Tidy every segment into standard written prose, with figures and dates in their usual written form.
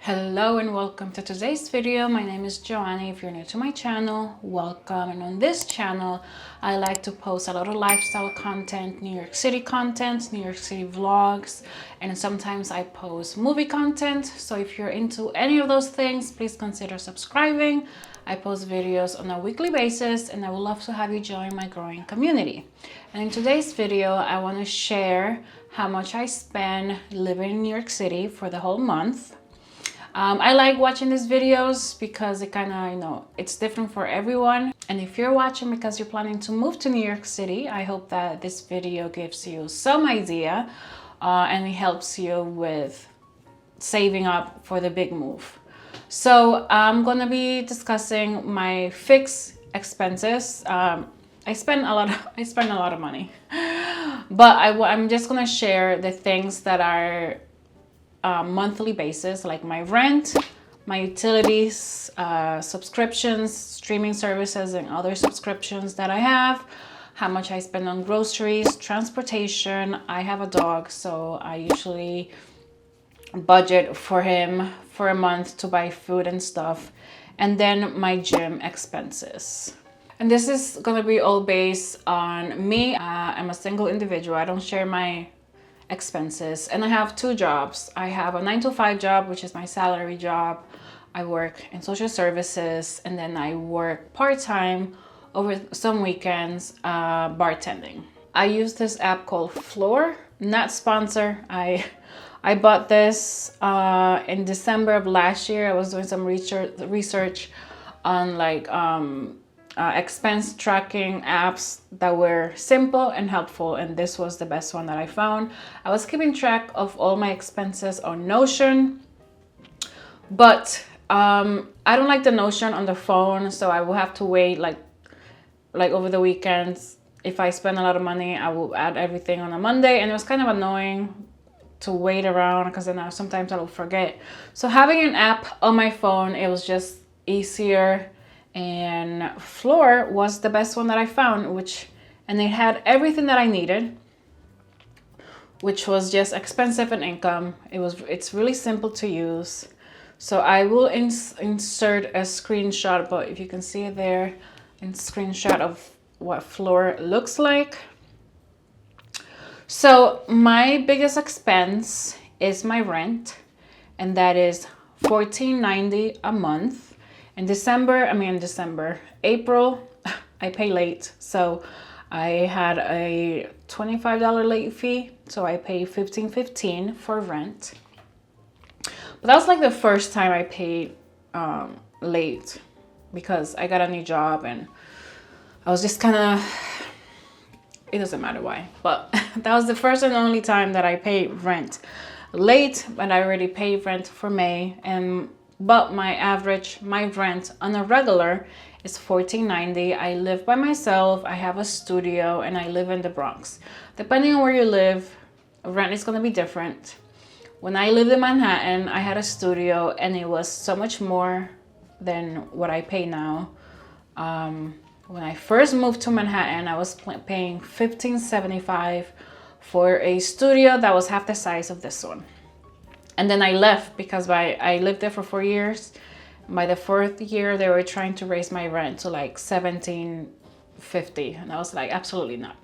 Hello and welcome to today's video. My name is Joannie. If you're new to my channel, welcome. And on this channel, I like to post a lot of lifestyle content, New York City content, New York City vlogs, and sometimes I post movie content. So if you're into any of those things, please consider subscribing. I post videos on a weekly basis and I would love to have you join my growing community. And in today's video, I want to share how much I spend living in New York City for the whole month. I like watching these videos because it kind of, it's different for everyone. And if you're watching because you're planning to move to New York City, I hope that this video gives you some idea and it helps you with saving up for the big move. So I'm gonna be discussing my fixed expenses. I spend a lot of money, but I'm just gonna share the things that are monthly basis, like my rent, my utilities, subscriptions, streaming services, and other subscriptions that I have, how much I spend on groceries, transportation. I have a dog, so I usually budget for him for a month to buy food and stuff, and then my gym expenses. And this is gonna be all based on me. I'm a single individual. I don't share my expenses, and I have two jobs. I have a 9-to-5 job, which is my salary job. I work in social services, and then I work part-time over some weekends bartending. I use this app called Floor, not sponsor. I bought this in December of last year. I was doing some research on expense tracking apps that were simple and helpful, and this was the best one that I found. I was keeping track of all my expenses on Notion, but I don't like the Notion on the phone, so I will have to wait like over the weekends. If I spend a lot of money, I will add everything on a Monday, and it was kind of annoying to wait around because then sometimes I will forget. So having an app on my phone, it was just easier. And Floor was the best one that I found, and it had everything that I needed, which was just expensive and income. It's really simple to use. So I will insert a screenshot, but if you can see it there, a screenshot of what Floor looks like. So my biggest expense is my rent, and that is $14.90 a month. In April, I pay late. So I had a $25 late fee. So I pay $15.15 for rent. But that was like the first time I paid late because I got a new job and I was just kind of, it doesn't matter why, but that was the first and only time that I paid rent late, but I already paid rent for May. But my rent on a regular is $14.90. I live by myself. I have a studio and I live in the Bronx. Depending on where you live, rent is going to be different. When I lived in Manhattan, I had a studio and it was so much more than what I pay now. When I first moved to Manhattan, I was paying $15.75 for a studio that was half the size of this one. And then I left because I lived there for 4 years. By the fourth year, they were trying to raise my rent to like $17.50. And I was like, absolutely not.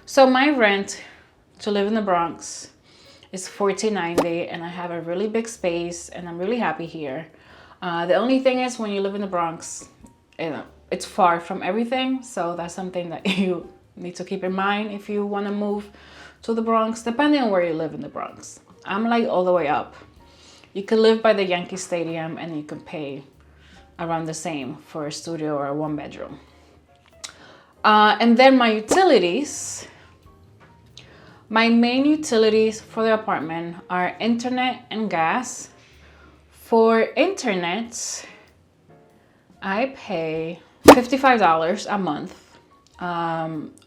So my rent to live in the Bronx is $14.90, and I have a really big space and I'm really happy here. The only thing is when you live in the Bronx, it's far from everything. So that's something that you need to keep in mind if you want to move to the Bronx, depending on where you live in the Bronx. I'm like all the way up. You could live by the Yankee Stadium and you can pay around the same for a studio or a one bedroom. And then my utilities. My main utilities for the apartment are internet and gas. For internet, I pay $55 a month.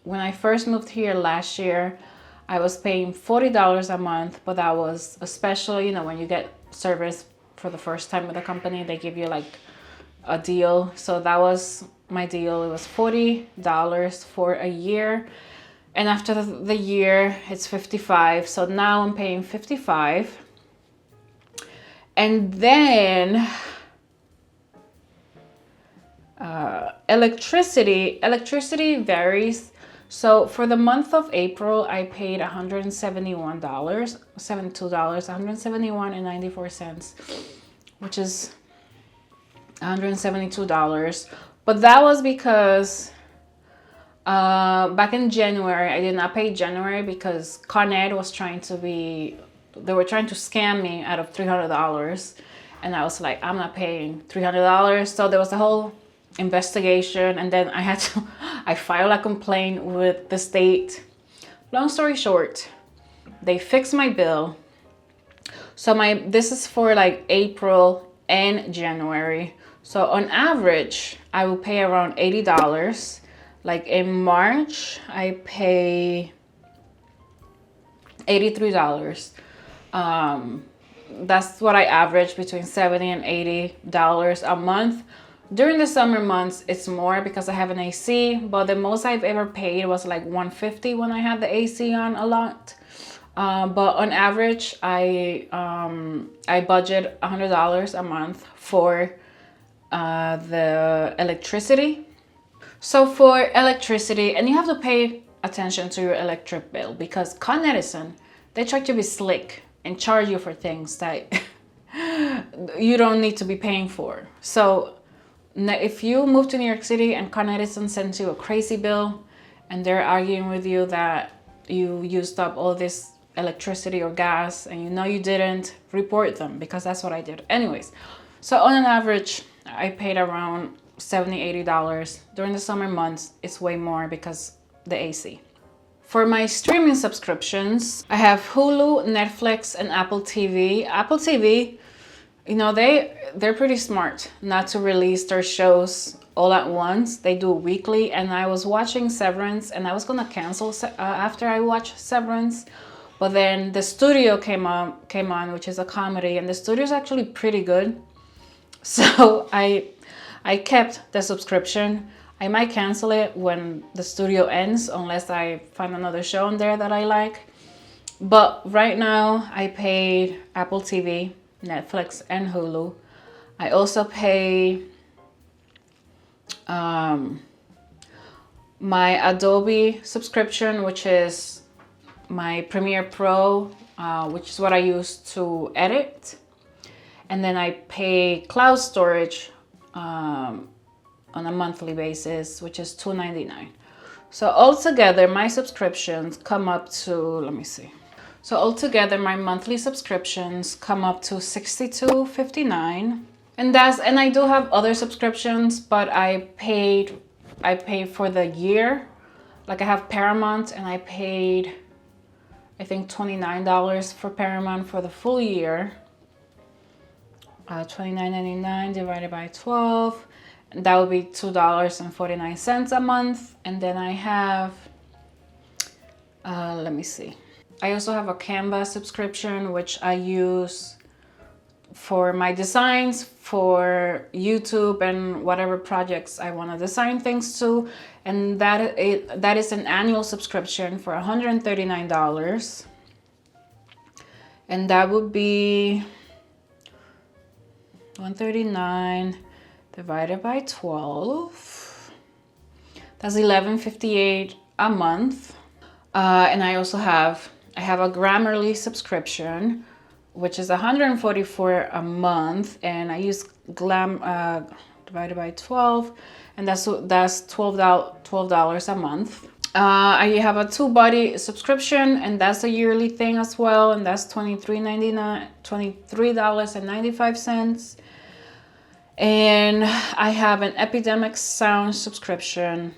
When I first moved here last year, I was paying $40 a month, but that was a special, when you get service for the first time with a company, they give you like a deal. So that was my deal. It was $40 for a year. And after the year, it's $55. So now I'm paying $55. And then electricity varies. So for the month of April, I paid $171, $72, $171.94, which is $172. But that was because back in January, I did not pay January because Con Ed was they were trying to scam me out of $300. And I was like, I'm not paying $300. So there was a whole investigation, and then I filed a complaint with the state. Long story short, they fixed my bill. So this is for like April and January. So on average, I will pay around $80. Like in March, I pay $83. That's what I average, between $70 and $80 a month. During the summer months, it's more because I have an AC, but the most I've ever paid was like $150 when I had the AC on a lot. But on average, I budget $100 a month for the electricity. So for electricity, and you have to pay attention to your electric bill, because Con Edison, they try to be slick and charge you for things that you don't need to be paying for. So if you move to New York City and Con Edison sends you a crazy bill and they're arguing with you that you used up all this electricity or gas and you know you didn't, report them, because that's what I did. Anyways, so on an average, I paid around $70, $80. During the summer months, it's way more because the AC. For my streaming subscriptions, I have Hulu, Netflix, and Apple TV. Apple TV, you know, they're pretty smart not to release their shows all at once. They do weekly, and I was watching Severance, and I was gonna cancel after I watched Severance, but then The Studio came on, which is a comedy, and The Studio is actually pretty good. So I kept the subscription. I might cancel it when The Studio ends, unless I find another show on there that I like. But right now, I paid Apple TV, Netflix, and Hulu. I also pay my Adobe subscription, which is my Premiere Pro, which is what I use to edit. And then I pay cloud storage on a monthly basis, which is $2.99. So altogether, my subscriptions come up to, let me see. So altogether, my monthly subscriptions come up to $62.59. And I do have other subscriptions, but I pay for the year. Like I have Paramount, and I paid, I think, $29 for Paramount for the full year. $29.99 divided by 12. And that would be $2.49 a month. And then I have, let me see. I also have a Canva subscription, which I use for my designs for YouTube and whatever projects I want to design things to. And that is an annual subscription for $139. And that would be 139 divided by 12. That's $11.58 a month. And I also have a Grammarly subscription, which is $144 a month, and I use divided by 12, and that's $12 a month. I have a TubeBuddy subscription, and that's a yearly thing as well, and that's $23.95. And I have an Epidemic Sound subscription,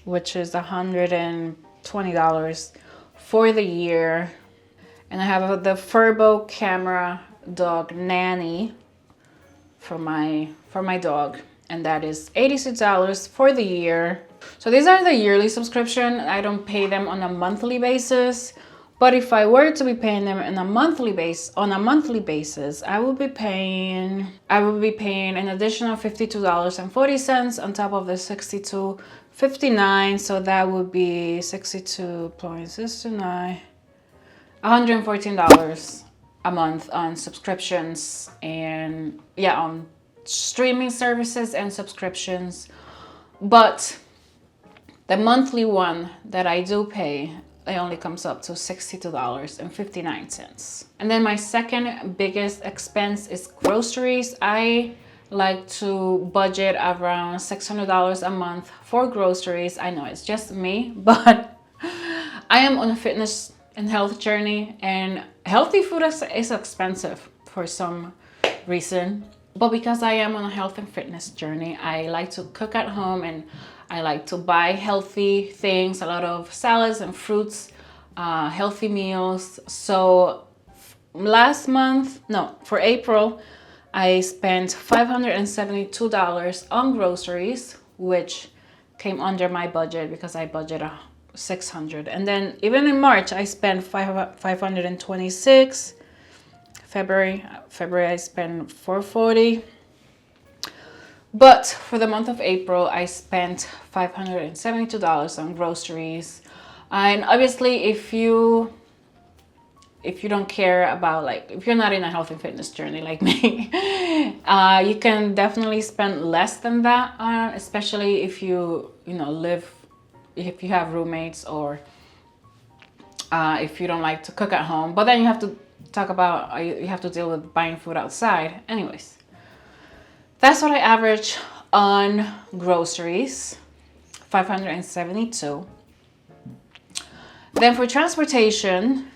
which is $120 for the year. And I have the Furbo camera dog nanny for my dog, and that is $86 for the year. So these are the yearly subscription. I don't pay them on a monthly basis, but if I were to be paying them on a monthly basis, I would be paying an additional $52.40 on top of the $62.59. So that would be 62.69. $114 a month on subscriptions and yeah, on streaming services and subscriptions. But the monthly one that I do pay, it only comes up to $62.59. And then my second biggest expense is groceries. I like to budget around $600 a month for groceries. I know it's just me, but I am on a fitness and health journey, and healthy food is expensive for some reason. But because I am on a health and fitness journey, I like to cook at home, and I like to buy healthy things, a lot of salads and fruits, healthy meals. So for April, I spent $572 on groceries, which came under my budget because I budgeted $600. And then even in March, I spent $526. February I spent $440. But for the month of April, I spent $572 on groceries. And obviously, if you don't care about, like, if you're not in a health and fitness journey like me, you can definitely spend less than that, especially if if you have roommates, or if you don't like to cook at home. But then you have to you have to deal with buying food outside. Anyways, that's what I average on groceries, $572. Then for transportation,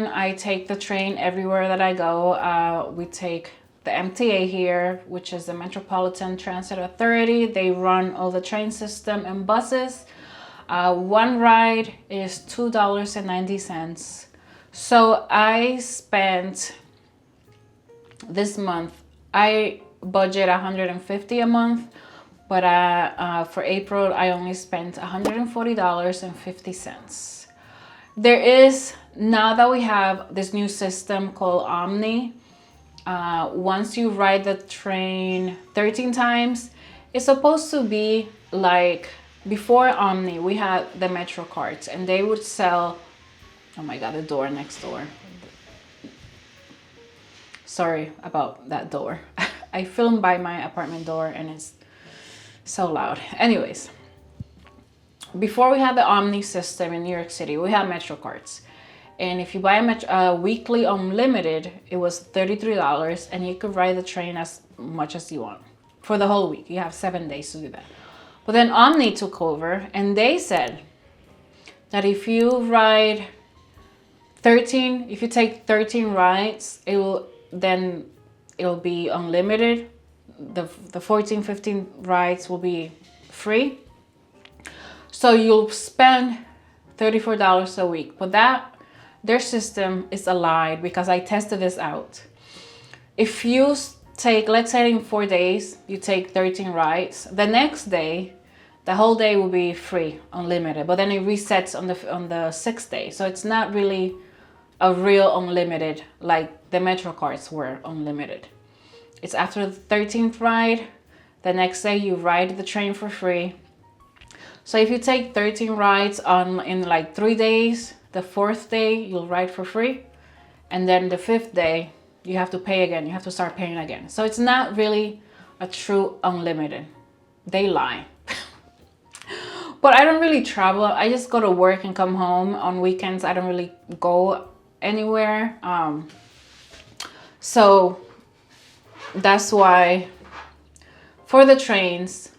I take the train everywhere that I go. We take the MTA here, which is the Metropolitan Transit Authority. They run all the train system and buses. One ride is $2.90. So I spent this month, I budget $150 a month, but for April, I only spent $140.50. There is, now that we have this new system called Omni, once you ride the train 13 times, it's supposed to be like, before Omni, we had the Metro cards, and they would sell, oh my God, the door next door. Sorry about that door. I filmed by my apartment door and it's so loud. Anyways, before we had the Omni system in New York City, we had Metro cards. And if you buy a weekly unlimited, it was $33, and you could ride the train as much as you want for the whole week. You have 7 days to do that. But then Omni took over, and they said that if you take 13 rides, it'll be unlimited. The 14, 15 rides will be free. So you'll spend $34 a week. But their system is a lie, because I tested this out. If you take, let's say in 4 days, you take 13 rides, the next day, the whole day will be free, unlimited. But then it resets on the 6th day. So it's not really a real unlimited like the Metro cards were unlimited. It's after the 13th ride, the next day you ride the train for free. So if you take 13 rides in like 3 days, the 4th day you'll ride for free, and then the 5th day you have to pay again. You have to start paying again. So it's not really a true unlimited. They lie. But I don't really travel. I just go to work and come home. On weekends, I don't really go anywhere. So that's why for the trains,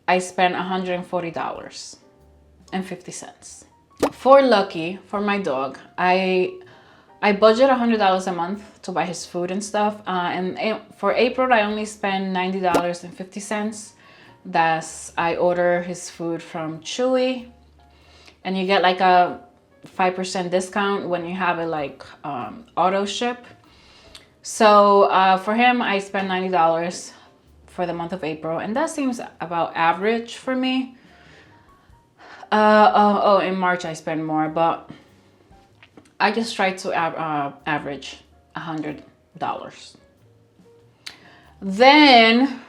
I spent $140.50. For Lucky, for my dog, I budget $100 a month to buy his food and stuff. And for April, I only spent $90.50. I order his food from Chewy, and you get like a 5% discount when you have it like auto ship. So for him, I spent $90 for the month of April, and that seems about average for me. In March I spend more, but I just try to average $100. Then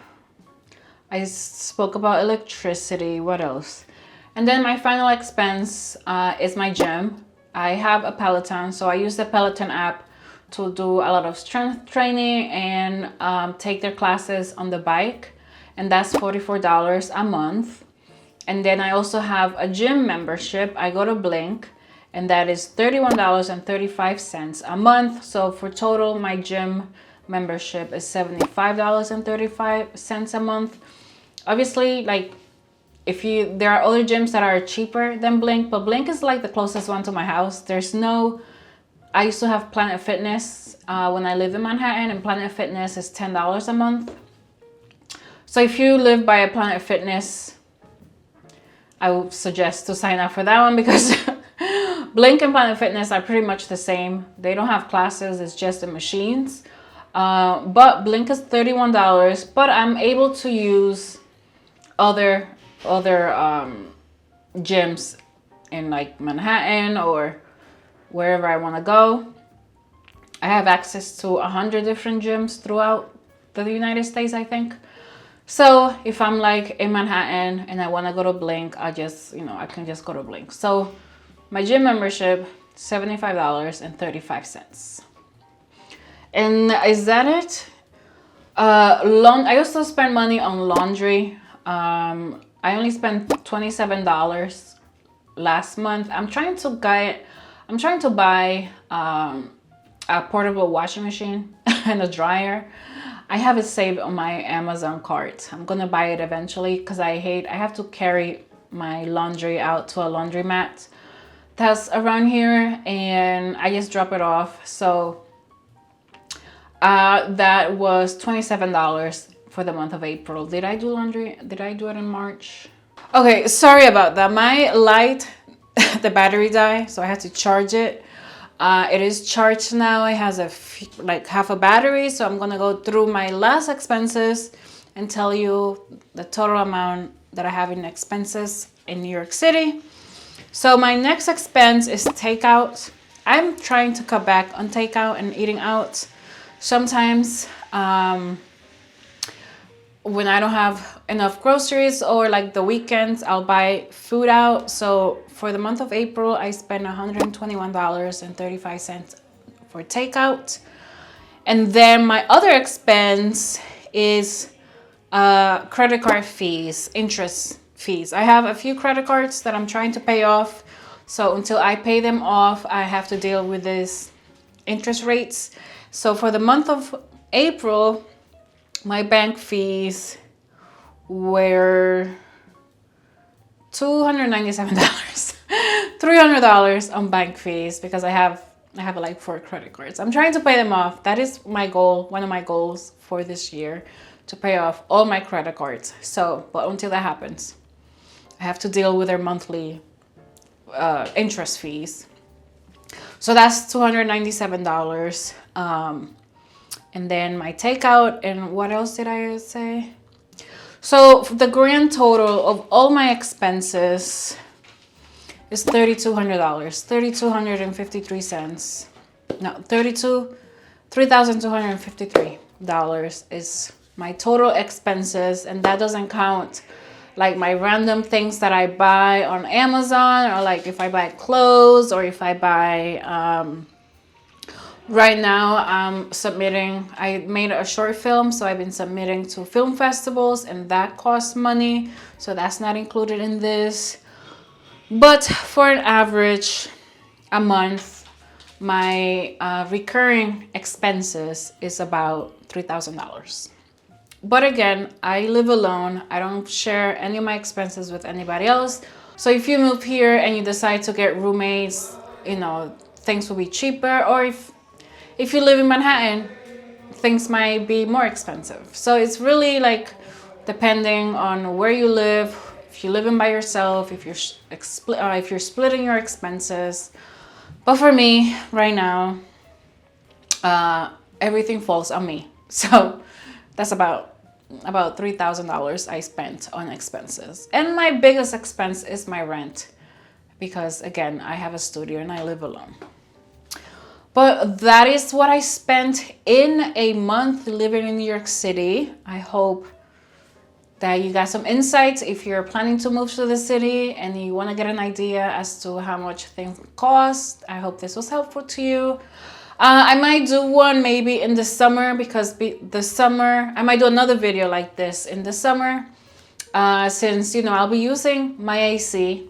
I spoke about electricity. What else? And then my final expense is my gym. I have a Peloton, so I use the Peloton app to do a lot of strength training and take their classes on the bike. And that's $44 a month. And then I also have a gym membership. I go to Blink, and that is $31.35 a month. So for total, my gym membership is $75.35 a month. Obviously, like, there are other gyms that are cheaper than Blink, but Blink is like the closest one to my house. I used to have Planet Fitness when I lived in Manhattan, and Planet Fitness is $10 a month. So if you live by a Planet Fitness, I would suggest to sign up for that one, because Blink and Planet Fitness are pretty much the same. They don't have classes, it's just the machines. But Blink is $31, but I'm able to use other gyms in like Manhattan or wherever I want to go. I have access to 100 different gyms throughout the United States, I think. So if I'm like in Manhattan and I want to go to Blink, I can just go to Blink. So my gym membership, $75.35. And is that it? I also spend money on laundry. I only spent $27 last month. I'm trying to buy a portable washing machine and a dryer. I have it saved on my Amazon cart. I'm gonna buy it eventually, because I have to carry my laundry out to a laundromat that's around here, and I just drop it off. So that was $27 for the month of April. Did I do laundry? Did I do it in March? Okay, sorry about that. My light, the battery died, so I had to charge it. It is charged now. It has like half a battery, so I'm gonna go through my last expenses and tell you the total amount that I have in expenses in New York City. So my next expense is takeout. I'm trying to cut back on takeout and eating out. Sometimes when I don't have enough groceries, or like the weekends, I'll buy food out. So for the month of April, I spent $121.35 for takeout. And then my other expense is credit card fees, interest fees. I have a few credit cards that I'm trying to pay off. So until I pay them off, I have to deal with these interest rates. So for the month of April, my bank fees were $297, $300 on bank fees, because I have like 4 credit cards. I'm trying to pay them off. That is my goal, one of my goals for this year, to pay off all my credit cards. So, but until that happens, I have to deal with their monthly interest fees. So that's $297. And then my takeout, and what else did I say? So the grand total of all my expenses is $3,200, $3,253. No, $3,253 is my total expenses, and that doesn't count like my random things that I buy on Amazon, or like if I buy clothes, or if I buy right now I made a short film, so I've been submitting to film festivals, and that costs money, so that's not included in this. But for an average a month, my recurring expenses is about $3,000. But again, I live alone. I don't share any of my expenses with anybody else. So if you move here and you decide to get roommates, things will be cheaper. Or if you live in Manhattan, things might be more expensive. So it's really like depending on where you live. If you live in by yourself, if you're splitting your expenses. But for me right now, everything falls on me. So that's about $3,000 I spent on expenses. And my biggest expense is my rent, because again, I have a studio and I live alone. But that is what I spent in a month living in New York City. I hope that you got some insights if you're planning to move to the city and you want to get an idea as to how much things cost. I hope this was helpful to you. I might do one maybe in the summer, because the summer, I might do another video like this in the summer, since, you know, I'll be using my AC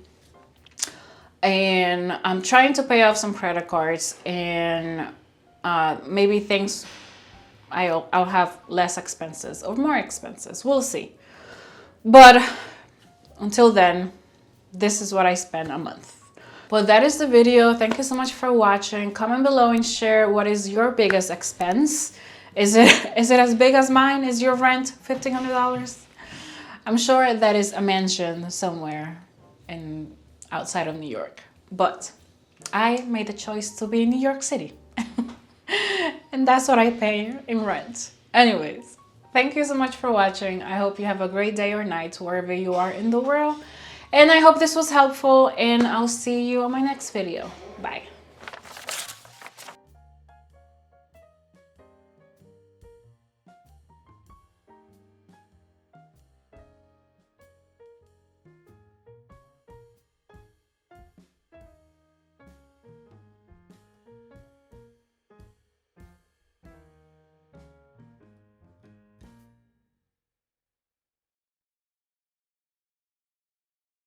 and I'm trying to pay off some credit cards, and maybe things, I'll have less expenses or more expenses. We'll see. But until then, this is what I spend a month. Well, that is the video. Thank you so much for watching. Comment below and share what is your biggest expense. Is it as big as mine? Is your rent $1,500? I'm sure that is a mansion somewhere outside of New York. But I made the choice to be in New York City. And that's what I pay in rent. Anyways, thank you so much for watching. I hope you have a great day or night wherever you are in the world. And I hope this was helpful, and I'll see you on my next video. Bye.